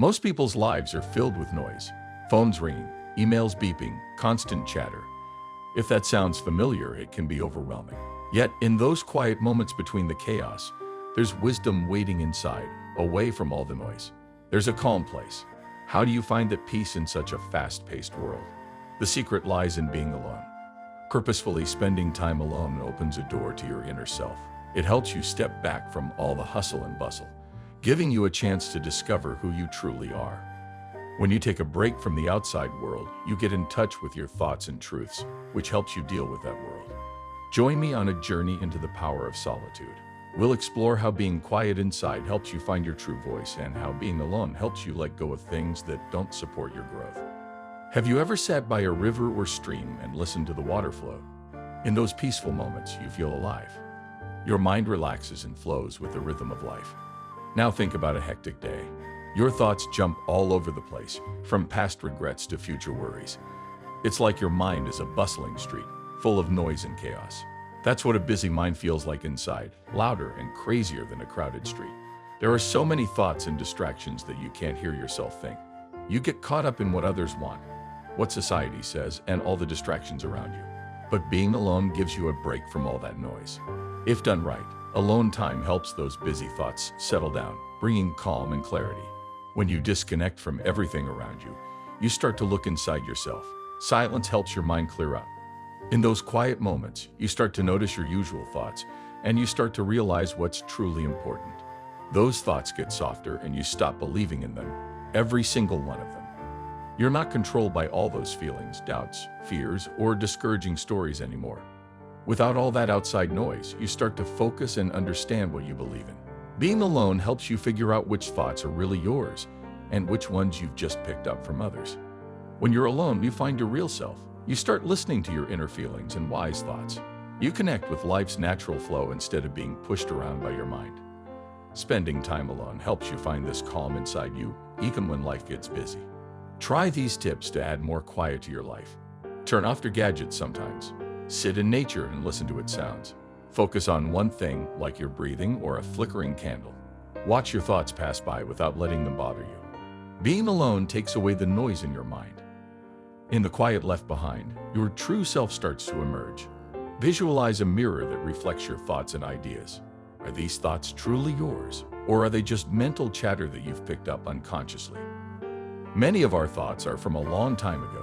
Most people's lives are filled with noise. Phones ringing, emails beeping, constant chatter. If that sounds familiar, it can be overwhelming. Yet, in those quiet moments between the chaos, there's wisdom waiting inside, away from all the noise. There's a calm place. How do you find that peace in such a fast-paced world? The secret lies in being alone. Purposefully spending time alone opens a door to your inner self. It helps you step back from all the hustle and bustle, giving you a chance to discover who you truly are. When you take a break from the outside world, you get in touch with your thoughts and truths, which helps you deal with that world. Join me on a journey into the power of solitude. We'll explore how being quiet inside helps you find your true voice and how being alone helps you let go of things that don't support your growth. Have you ever sat by a river or stream and listened to the water flow? In those peaceful moments, you feel alive. Your mind relaxes and flows with the rhythm of life. Now think about a hectic day. Your thoughts jump all over the place, from past regrets to future worries. It's like your mind is a bustling street, full of noise and chaos. That's what a busy mind feels like inside, louder and crazier than a crowded street. There are so many thoughts and distractions that you can't hear yourself think. You get caught up in what others want, what society says, and all the distractions around you. But being alone gives you a break from all that noise. If done right, alone time helps those busy thoughts settle down, bringing calm and clarity. When you disconnect from everything around you, you start to look inside yourself. Silence helps your mind clear up. In those quiet moments, you start to notice your usual thoughts, and you start to realize what's truly important. Those thoughts get softer and you stop believing in them, every single one of them. You're not controlled by all those feelings, doubts, fears, or discouraging stories anymore. Without all that outside noise, you start to focus and understand what you believe in. Being alone helps you figure out which thoughts are really yours and which ones you've just picked up from others. When you're alone, you find your real self. You start listening to your inner feelings and wise thoughts. You connect with life's natural flow instead of being pushed around by your mind. Spending time alone helps you find this calm inside you, even when life gets busy. Try these tips to add more quiet to your life. Turn off your gadgets sometimes. Sit in nature and listen to its sounds. Focus on one thing, like your breathing or a flickering candle. Watch your thoughts pass by without letting them bother you. Being alone takes away the noise in your mind. In the quiet left behind, your true self starts to emerge. Visualize a mirror that reflects your thoughts and ideas. Are these thoughts truly yours, or are they just mental chatter that you've picked up unconsciously? Many of our thoughts are from a long time ago.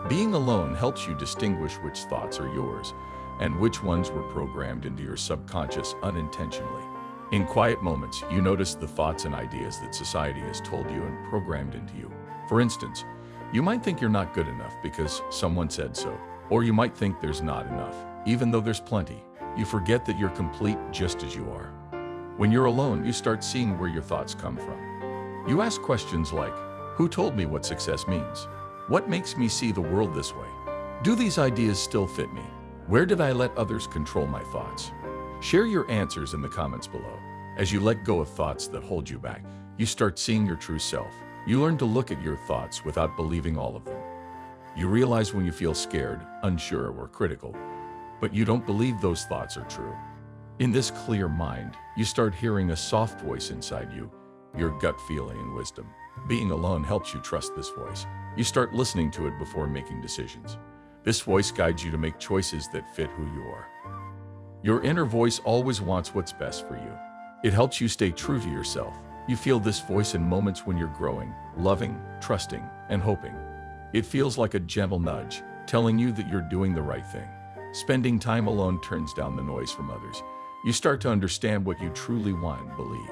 Being alone helps you distinguish which thoughts are yours and which ones were programmed into your subconscious unintentionally. In quiet moments, you notice the thoughts and ideas that society has told you and programmed into you. For instance, you might think you're not good enough because someone said so, or you might think there's not enough, even though there's plenty. You forget that you're complete just as you are. When you're alone, you start seeing where your thoughts come from. You ask questions like, who told me what success means? What makes me see the world this way? Do these ideas still fit me? Where did I let others control my thoughts? Share your answers in the comments below. As you let go of thoughts that hold you back, you start seeing your true self. You learn to look at your thoughts without believing all of them. You realize when you feel scared, unsure, or critical, but you don't believe those thoughts are true. In this clear mind, you start hearing a soft voice inside you, your gut feeling and wisdom. Being alone helps you trust this voice. You start listening to it before making decisions. This voice guides you to make choices that fit who you are. Your inner voice always wants what's best for you. It helps you stay true to yourself. You feel this voice in moments when you're growing, loving, trusting, and hoping. It feels like a gentle nudge, telling you that you're doing the right thing. Spending time alone turns down the noise from others. You start to understand what you truly want and believe.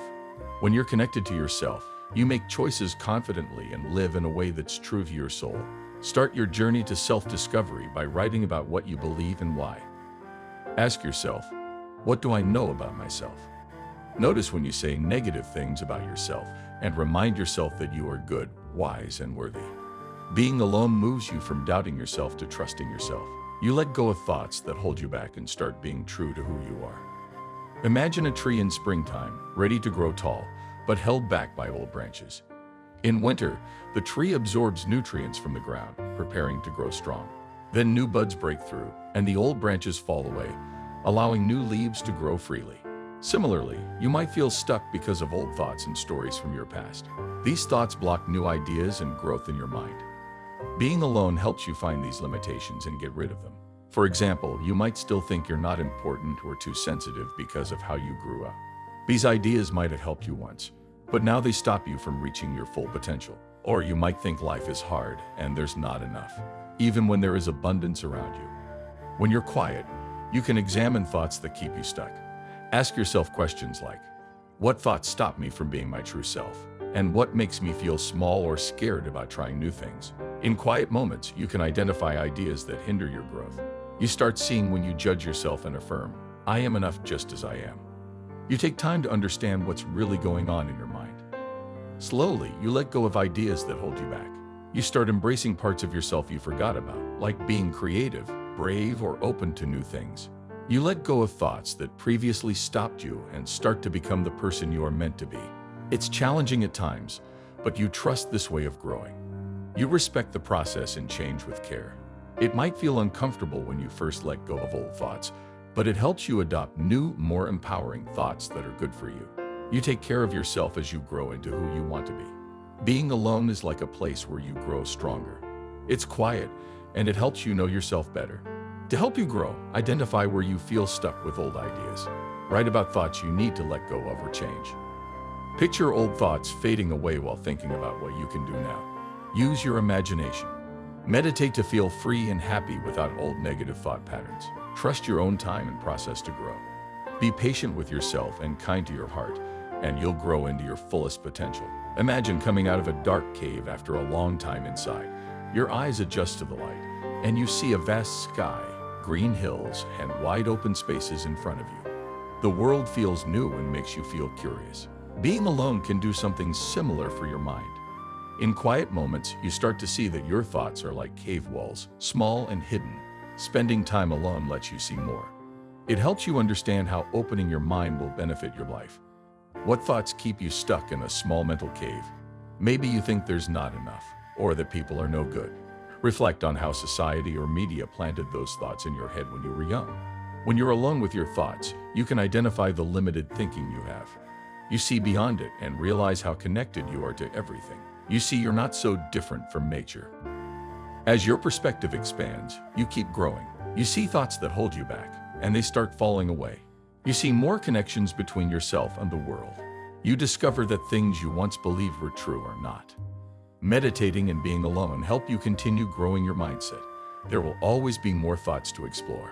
When you're connected to yourself, you make choices confidently and live in a way that's true to your soul. Start your journey to self-discovery by writing about what you believe and why. Ask yourself, what do I know about myself? Notice when you say negative things about yourself and remind yourself that you are good, wise, and worthy. Being alone moves you from doubting yourself to trusting yourself. You let go of thoughts that hold you back and start being true to who you are. Imagine a tree in springtime, ready to grow tall, but held back by old branches. In winter, the tree absorbs nutrients from the ground, preparing to grow strong. Then new buds break through, and the old branches fall away, allowing new leaves to grow freely. Similarly, you might feel stuck because of old thoughts and stories from your past. These thoughts block new ideas and growth in your mind. Being alone helps you find these limitations and get rid of them. For example, you might still think you're not important or too sensitive because of how you grew up. These ideas might have helped you once, but now they stop you from reaching your full potential. Or you might think life is hard and there's not enough, even when there is abundance around you. When you're quiet, you can examine thoughts that keep you stuck. Ask yourself questions like, what thoughts stop me from being my true self? And what makes me feel small or scared about trying new things? In quiet moments, you can identify ideas that hinder your growth. You start seeing when you judge yourself and affirm, I am enough just as I am. You take time to understand what's really going on in your mind. Slowly, you let go of ideas that hold you back. You start embracing parts of yourself you forgot about, like being creative, brave, or open to new things. You let go of thoughts that previously stopped you and start to become the person you are meant to be. It's challenging at times, but you trust this way of growing. You respect the process and change with care. It might feel uncomfortable when you first let go of old thoughts, but it helps you adopt new, more empowering thoughts that are good for you. You take care of yourself as you grow into who you want to be. Being alone is like a place where you grow stronger. It's quiet, and it helps you know yourself better. To help you grow, identify where you feel stuck with old ideas. Write about thoughts you need to let go of or change. Picture old thoughts fading away while thinking about what you can do now. Use your imagination. Meditate to feel free and happy without old negative thought patterns. Trust your own time and process to grow. Be patient with yourself and kind to your heart, and you'll grow into your fullest potential. Imagine coming out of a dark cave after a long time inside. Your eyes adjust to the light, and you see a vast sky, green hills, and wide open spaces in front of you. The world feels new and makes you feel curious. Being alone can do something similar for your mind. In quiet moments, you start to see that your thoughts are like cave walls, small and hidden. Spending time alone lets you see more. It helps you understand how opening your mind will benefit your life. What thoughts keep you stuck in a small mental cave? Maybe you think there's not enough, or that people are no good. Reflect on how society or media planted those thoughts in your head when you were young. When you're alone with your thoughts, you can identify the limited thinking you have. You see beyond it and realize how connected you are to everything. You see you're not so different from nature. As your perspective expands, you keep growing. You see thoughts that hold you back, and they start falling away. You see more connections between yourself and the world. You discover that things you once believed were true are not. Meditating and being alone help you continue growing your mindset. There will always be more thoughts to explore.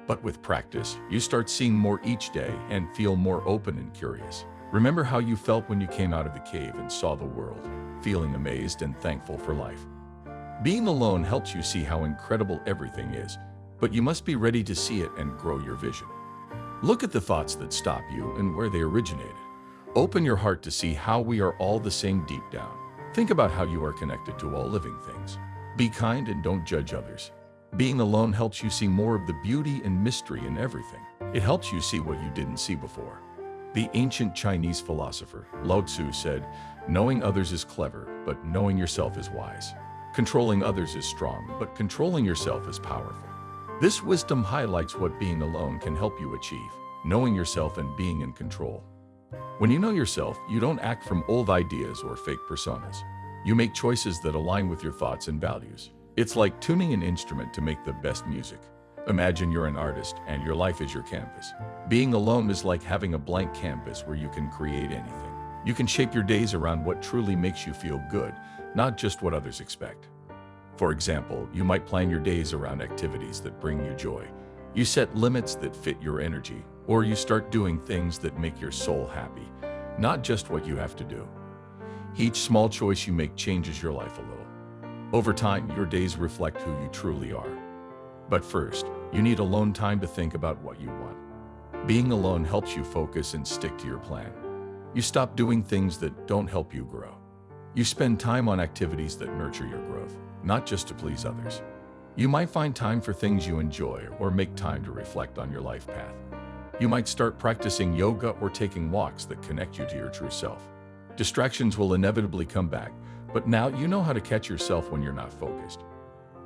But with practice, you start seeing more each day and feel more open and curious. Remember how you felt when you came out of the cave and saw the world, feeling amazed and thankful for life. Being alone helps you see how incredible everything is, but you must be ready to see it and grow your vision. Look at the thoughts that stop you and where they originated. Open your heart to see how we are all the same deep down. Think about how you are connected to all living things. Be kind and don't judge others. Being alone helps you see more of the beauty and mystery in everything. It helps you see what you didn't see before. The ancient Chinese philosopher Lao Tzu said, knowing others is clever, but knowing yourself is wise. Controlling others is strong, but controlling yourself is powerful. This wisdom highlights what being alone can help you achieve, knowing yourself and being in control. When you know yourself, you don't act from old ideas or fake personas. You make choices that align with your thoughts and values. It's like tuning an instrument to make the best music. Imagine you're an artist and your life is your canvas. Being alone is like having a blank canvas where you can create anything. You can shape your days around what truly makes you feel good, not just what others expect. For example, you might plan your days around activities that bring you joy. You set limits that fit your energy, or you start doing things that make your soul happy, not just what you have to do. Each small choice you make changes your life a little. Over time, your days reflect who you truly are. But first, you need alone time to think about what you want. Being alone helps you focus and stick to your plan. You stop doing things that don't help you grow. You spend time on activities that nurture your growth, not just to please others. You might find time for things you enjoy or make time to reflect on your life path. You might start practicing yoga or taking walks that connect you to your true self. Distractions will inevitably come back, but now you know how to catch yourself when you're not focused.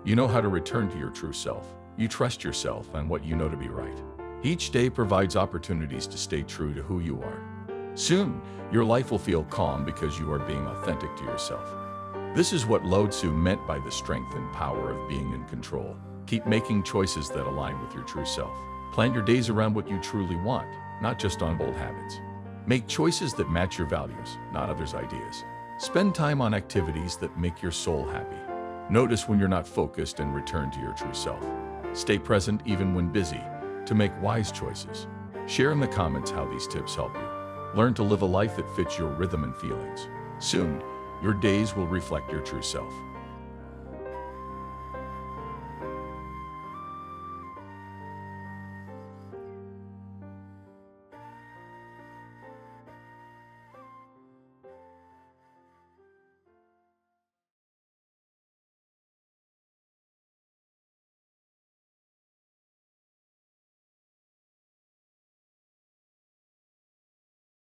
You know how to return to your true self. You trust yourself and what you know to be right. Each day provides opportunities to stay true to who you are. Soon, your life will feel calm because you are being authentic to yourself. This is what Lao Tzu meant by the strength and power of being in control. Keep making choices that align with your true self. Plan your days around what you truly want, not just on old habits. Make choices that match your values, not others' ideas. Spend time on activities that make your soul happy. Notice when you're not focused and return to your true self. Stay present even when busy to make wise choices. Share in the comments how these tips help you. Learn to live a life that fits your rhythm and feelings. Soon, your days will reflect your true self.